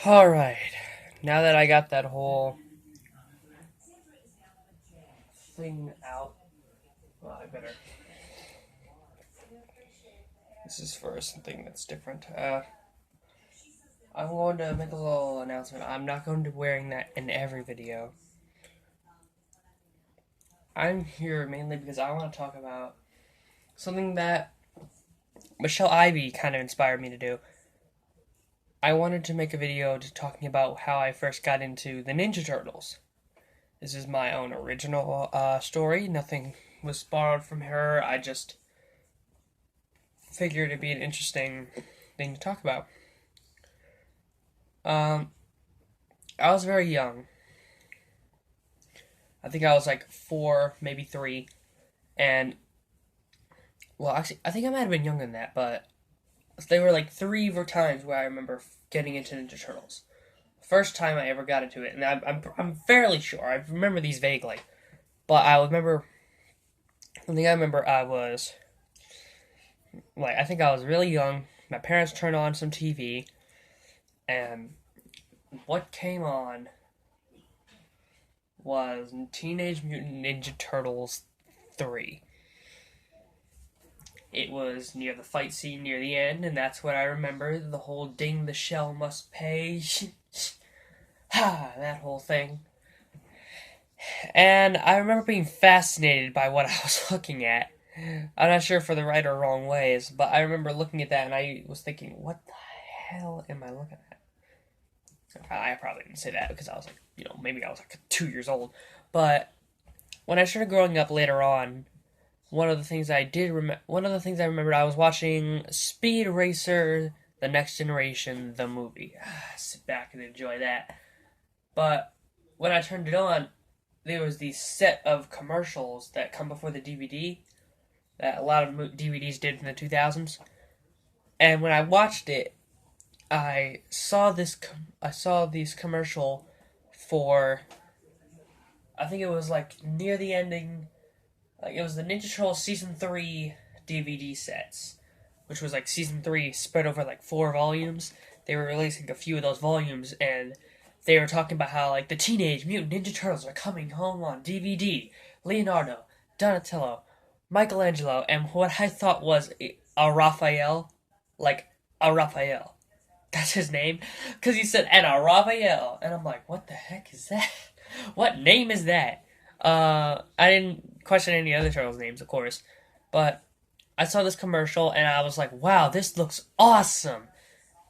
Alright, now that I got that whole thing out, well, I better. This is for something that's different. I'm going to make a little announcement. I'm not going to be wearing that in every video. I'm here mainly because I want to talk about something that Michelle Ivy kind of inspired me to do. I wanted to make a video talking about how I first got into the Ninja Turtles. This is my own original story. Nothing was borrowed from her. I just figured it'd be an interesting thing to talk about. I was very young. I think I was like 4, maybe 3, and well, actually, I think I might have been younger than that, but there were like 3 times where I remember getting into Ninja Turtles. First time I ever got into it, and I'm fairly sure I remember these vaguely, but I remember one thing I remember I was like I think I was really young. My parents turned on some TV, and what came on was Teenage Mutant Ninja Turtles 3. It was near the fight scene near the end, and that's what I remember. The whole ding the shell must pay. That whole thing. And I remember being fascinated by what I was looking at. I'm not sure for the right or wrong ways, but I remember looking at that and I was thinking, what the hell am I looking at? I probably didn't say that because I was like, maybe I was like 2 years old. But when I started growing up later on, one of the things I remembered, I was watching Speed Racer: The Next Generation, the movie. Sit back and enjoy that. But when I turned it on, there was these set of commercials that come before the DVD that a lot of DVDs did in the 2000s. And when I watched it, I saw this commercial for, I think it was like near the ending, like it was the Ninja Turtles Season 3 DVD sets, which was like Season 3 spread over like 4 volumes. They were releasing a few of those volumes, and they were talking about how like the Teenage Mutant Ninja Turtles are coming home on DVD. Leonardo, Donatello, Michelangelo, and what I thought was a Raphael, like a Raphael. That's his name, because he said, and a Raphael, and I'm like, what the heck is that? What name is that? I didn't question any other turtles' names, of course, but I saw this commercial, and I was like, wow, this looks awesome.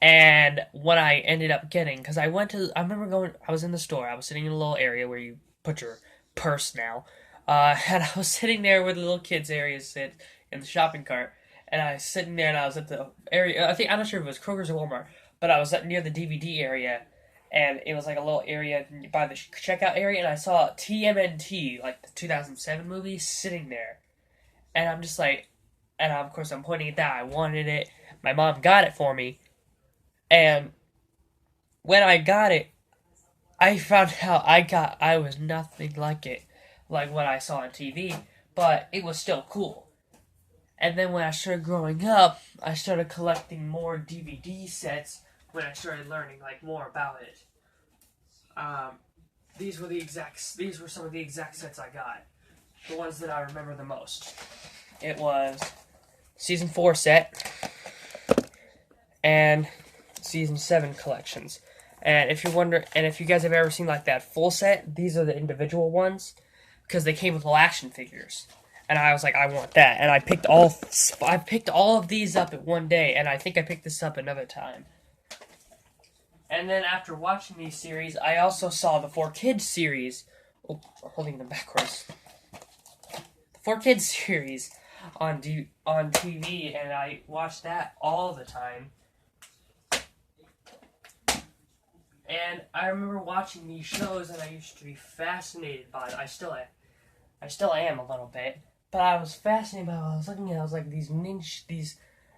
And what I ended up getting, because I was in the store, I was sitting in a little area where you put your purse now, and I was sitting there where the little kids' areas sit in the shopping cart, and I was sitting there, and I was at the area, I'm not sure if it was Kroger's or Walmart, but I was near the DVD area, and it was like a little area by the checkout area, and I saw TMNT, like the 2007 movie, sitting there. And I'm just like, and of course I'm pointing at that, I wanted it, my mom got it for me, and when I got it, I found out I was nothing like it, like what I saw on TV, but it was still cool. And then when I started growing up, I started collecting more DVD sets when I started learning like more about it. These were some of the exact sets I got. The ones that I remember the most. It was Season 4 set and Season 7 collections. And if you guys have ever seen like that full set, these are the individual ones because they came with little action figures. And I was like, I want that. And I picked all of these up at one day, and I think I picked this up another time. And then after watching these series, I also saw the 4Kids series. Oh, I'm holding them backwards. The 4Kids series on TV, and I watched that all the time. And I remember watching these shows, and I used to be fascinated by them. I still am a little bit. But I was fascinated by what I was looking at. I was like, these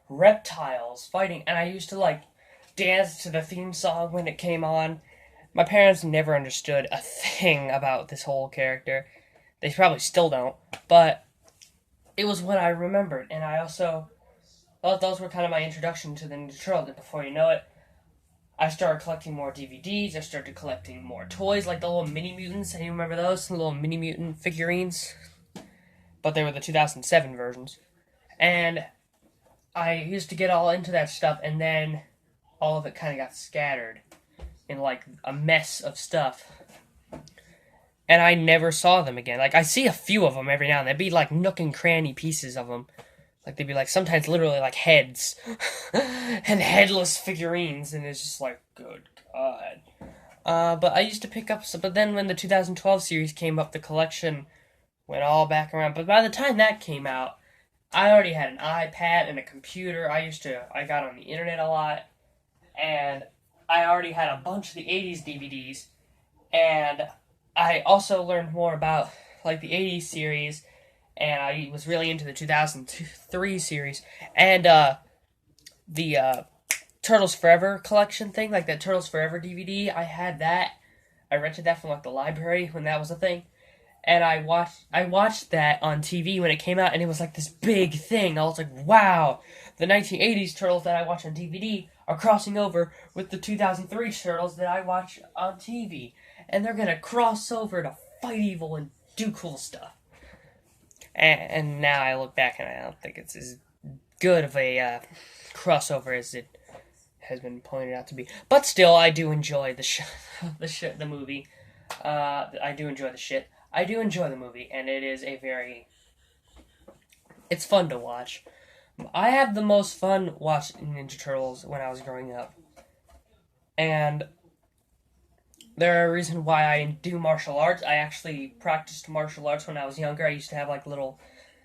reptiles fighting. And I used to, like, dance to the theme song when it came on. My parents never understood a thing about this whole character. They probably still don't. But it was what I remembered. And I also thought those were kind of my introduction to the Ninja Turtles. And before you know it, I started collecting more DVDs. I started collecting more toys, like the little Mini Mutants. Anyone remember those? The little Mini Mutant figurines? But they were the 2007 versions. And I used to get all into that stuff, and then all of it kind of got scattered in like a mess of stuff. And I never saw them again. Like, I see a few of them every now and then. There'd be like nook and cranny pieces of them. Like, they'd be like sometimes literally like heads and headless figurines, and it's just like, good God. But I used to pick up some, but then when the 2012 series came up, the collection went all back around. But by the time that came out, I already had an iPad and a computer. I got on the internet a lot, and I already had a bunch of the 80s DVDs, and I also learned more about like the 80s series, and I was really into the 2003 series, and the Turtles Forever collection thing, like that Turtles Forever DVD. I had that. I rented that from like the library when that was a thing, and I watched that on TV when it came out, and it was like this big thing. I was like, wow, the 1980s Turtles that I watch on DVD are crossing over with the 2003 Turtles that I watch on TV, and they're gonna cross over to fight evil and do cool stuff. And now I look back and I don't think it's as good of a crossover as it has been pointed out to be. But still, I do enjoy the movie. I do enjoy the shit. I do enjoy the movie, and it is it's fun to watch. I had the most fun watching Ninja Turtles when I was growing up. And there are reasons why I do martial arts. I actually practiced martial arts when I was younger. I used to have like little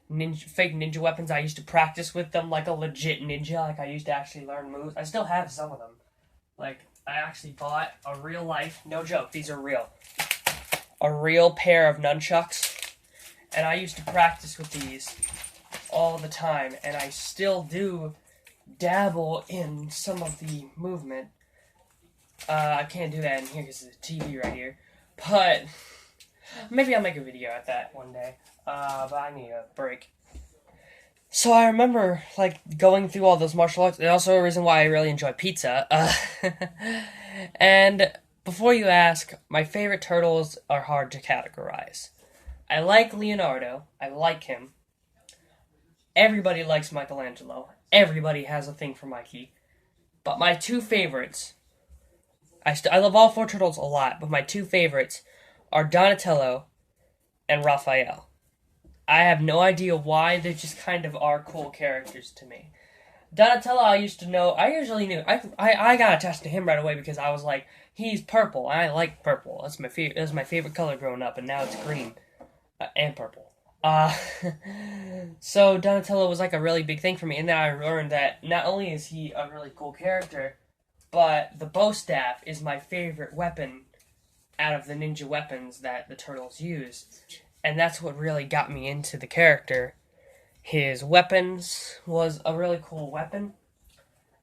fake ninja weapons. I used to practice with them like a legit ninja. Like, I used to actually learn moves. I still have some of them. Like, I actually bought a real life, no joke, these are real, a real pair of nunchucks. And I used to practice with these all the time. And I still do dabble in some of the movement. I can't do that in here because there's a TV right here. But maybe I'll make a video at that one day. But I need a break. So I remember, like, going through all those martial arts. There's also a reason why I really enjoy pizza. And before you ask, my favorite turtles are hard to categorize. I like Leonardo. I like him. Everybody likes Michelangelo. Everybody has a thing for Mikey. But my two favorites, I love all four turtles a lot, but my two favorites are Donatello and Raphael. I have no idea why, they just kind of are cool characters to me. Donatello, I usually knew. I got attached to him right away because I was like, he's purple, and I like purple. That's my favorite color growing up, and now it's green and purple. So Donatello was like a really big thing for me, and then I learned that not only is he a really cool character, but the bow staff is my favorite weapon out of the ninja weapons that the turtles use. And that's what really got me into the character. His weapons was a really cool weapon.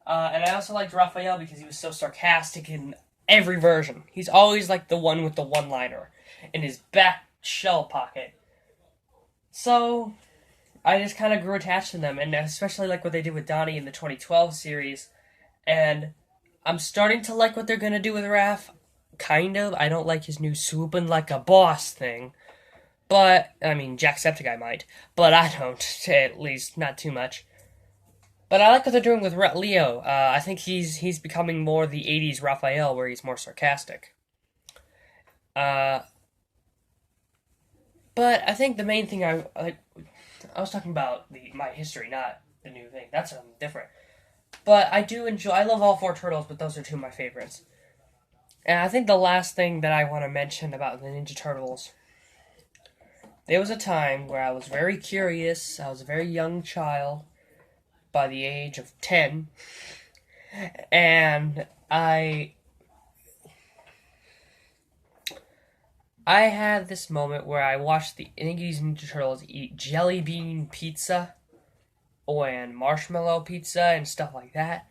And I also liked Raphael because he was so sarcastic in every version. He's always like the one with the one-liner in his back shell pocket. So I just kind of grew attached to them, and especially like what they did with Donnie in the 2012 series. And I'm starting to like what they're going to do with Raph. Kind of. I don't like his new swooping like a boss thing. But, I mean, Jacksepticeye might. But I don't, at least, not too much. But I like what they're doing with Leo. I think he's becoming more the 80s Raphael, where he's more sarcastic. But I think the main thing I was talking about my history, not the new thing. That's something different. But I love all four turtles, but those are two of my favorites. And I think the last thing that I want to mention about the Ninja Turtles, there was a time where I was very curious. I was a very young child, by the age of 10, and I had this moment where I watched the Ninja Turtles eat jelly bean pizza and marshmallow pizza and stuff like that.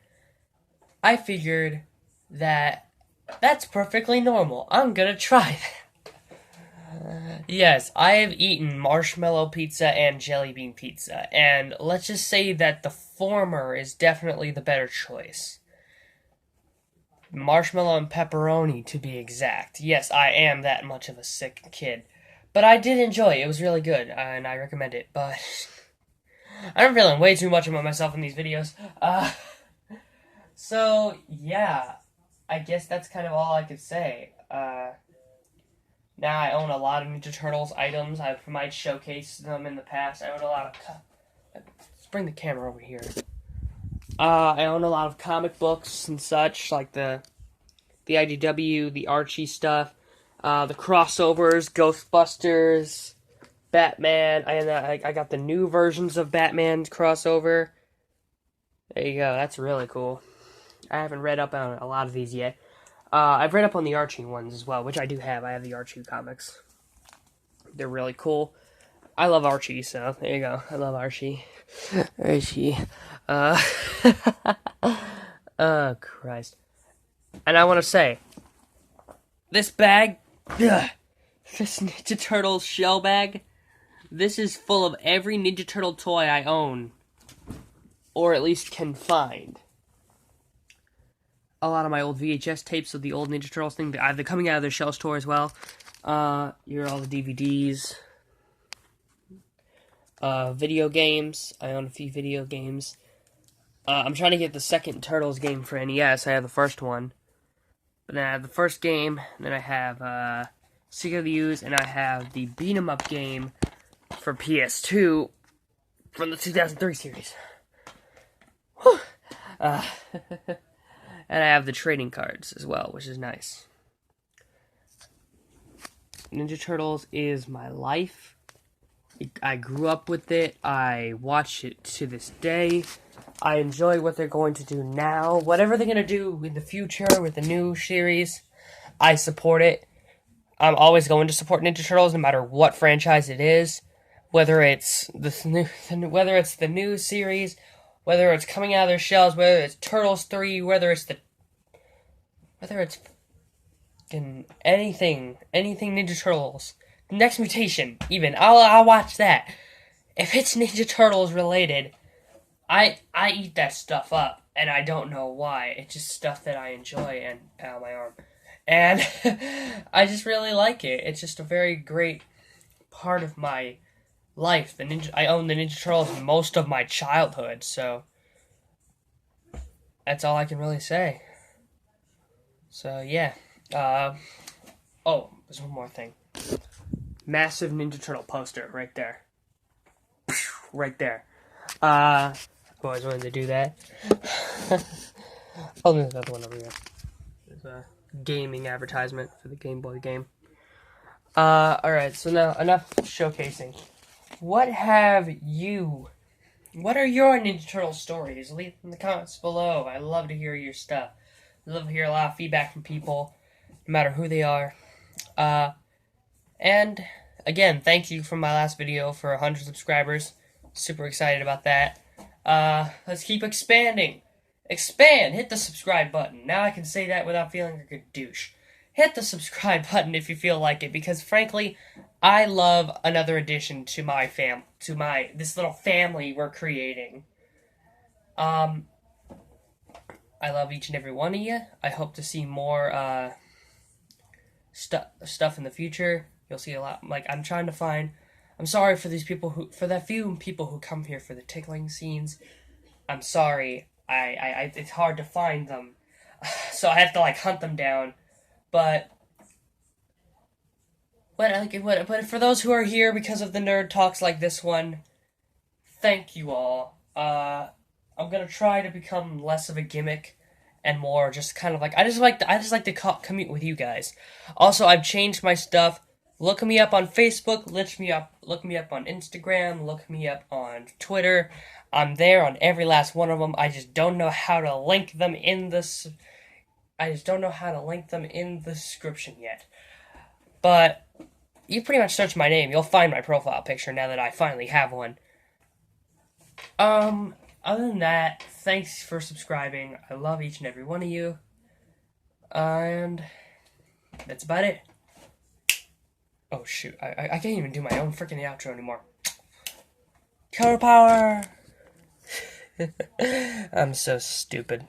I figured that's perfectly normal. I'm gonna try that. Yes, I have eaten marshmallow pizza and jelly bean pizza, and let's just say that the former is definitely the better choice. Marshmallow and pepperoni, to be exact. Yes, I am that much of a sick kid. But I did enjoy it. It was really good, and I recommend it. But I'm feeling way too much about myself in these videos. So, yeah. I guess that's kind of all I could say. Now I own a lot of Ninja Turtles items. I might showcase them in the past. I own a lot of... Let's bring the camera over here. I own a lot of comic books and such, like the IDW, the Archie stuff, the crossovers, Ghostbusters, Batman. I got the new versions of Batman's crossover. There you go. That's really cool. I haven't read up on a lot of these yet. I've read up on the Archie ones as well, which I do have. I have the Archie comics. They're really cool. I love Archie, so there you go. I love Archie. Archie. Oh, Christ. And I want to say, this bag, this Ninja Turtles shell bag, this is full of every Ninja Turtle toy I own, or at least can find. A lot of my old VHS tapes of the old Ninja Turtles thing, they're coming out of their shell store as well. Here are all the DVDs. Video games. I own a few video games. I'm trying to get the second Turtles game for NES. I have the first one. But then I have the first game, and then I have Secret of the Ooze, and I have the beat 'em up game for PS2 from the 2003 series. And I have the trading cards as well, which is nice. Ninja Turtles is my life. I grew up with it. I watch it to this day. I enjoy what they're going to do now. Whatever they're going to do in the future with the new series, I support it. I'm always going to support Ninja Turtles no matter what franchise it is. Whether it's the new series, whether it's coming out of their shells, whether it's Turtles 3, whether it's anything Ninja Turtles. Next Mutation, even. I'll watch that. If it's Ninja Turtles related, I eat that stuff up, and I don't know why. It's just stuff that I enjoy, and ow, my arm. And I just really like it. It's just a very great part of my life. I owned the Ninja Turtles most of my childhood, so that's all I can really say. So yeah. Oh, there's one more thing. Massive Ninja Turtle poster right there. Right there. I've always wanted to do that. Oh, there's another one over here. There's a gaming advertisement for the Game Boy game. Alright, so now enough showcasing. What are your Ninja Turtle stories? Leave them in the comments below. I love to hear your stuff. I love to hear a lot of feedback from people, no matter who they are. And again, thank you from my last video for 100 subscribers. Super excited about that. Let's keep expanding. Expand! Hit the subscribe button. Now I can say that without feeling like a douche. Hit the subscribe button if you feel like it, because frankly, I love another addition to this little family we're creating. I love each and every one of you. I hope to see more stuff in the future. You'll see a lot. Like, I'm sorry for that few people who come here for the tickling scenes. I'm sorry. It's hard to find them, so I have to hunt them down. But for those who are here because of the nerd talks like this one, thank you all. I'm gonna try to become less of a gimmick and more just kind of I just like to commute with you guys. Also, I've changed my stuff. Look me up on Facebook. Look me up on Instagram. Look me up on Twitter. I'm there on every last one of them. I just don't know how to link them in this. I just don't know how to link them in the description yet. But you pretty much search my name, you'll find my profile picture now that I finally have one. Other than that, thanks for subscribing. I love each and every one of you. And that's about it. Oh shoot, I can't even do my own freaking outro anymore. Color power! I'm so stupid.